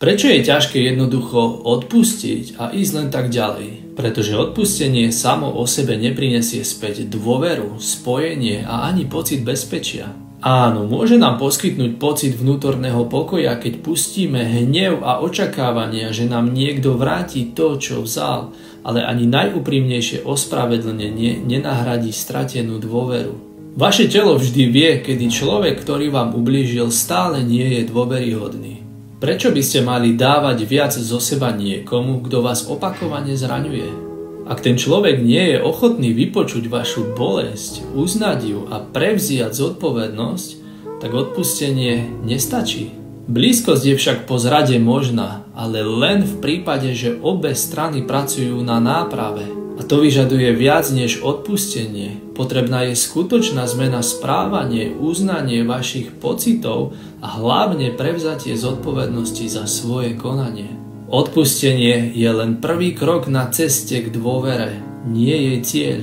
Prečo je ťažké jednoducho odpustiť a ísť len tak ďalej? Pretože odpustenie samo o sebe neprinesie späť dôveru, spojenie a ani pocit bezpečia. Áno, môže nám poskytnúť pocit vnútorného pokoja, keď pustíme hnev a očakávania, že nám niekto vráti to, čo vzal, ale ani najúprimnejšie ospravedlnenie nenahradí stratenú dôveru. Vaše telo vždy vie, kedy človek, ktorý vám ublížil, stále nie je dôveryhodný. Prečo by ste mali dávať viac zo seba niekomu, kto vás opakovane zraňuje? Ak ten človek nie je ochotný vypočuť vašu bolesť, uznať ju a prevziať zodpovednosť, tak odpustenie nestačí. Blízkosť je však po zrade možná, ale len v prípade, že obe strany pracujú na náprave. A to vyžaduje viac než odpustenie. Potrebná je skutočná zmena správania, uznanie vašich pocitov a hlavne prevzatie zodpovednosti za svoje konanie. Odpustenie je len prvý krok na ceste k dôvere, nie jej cieľ.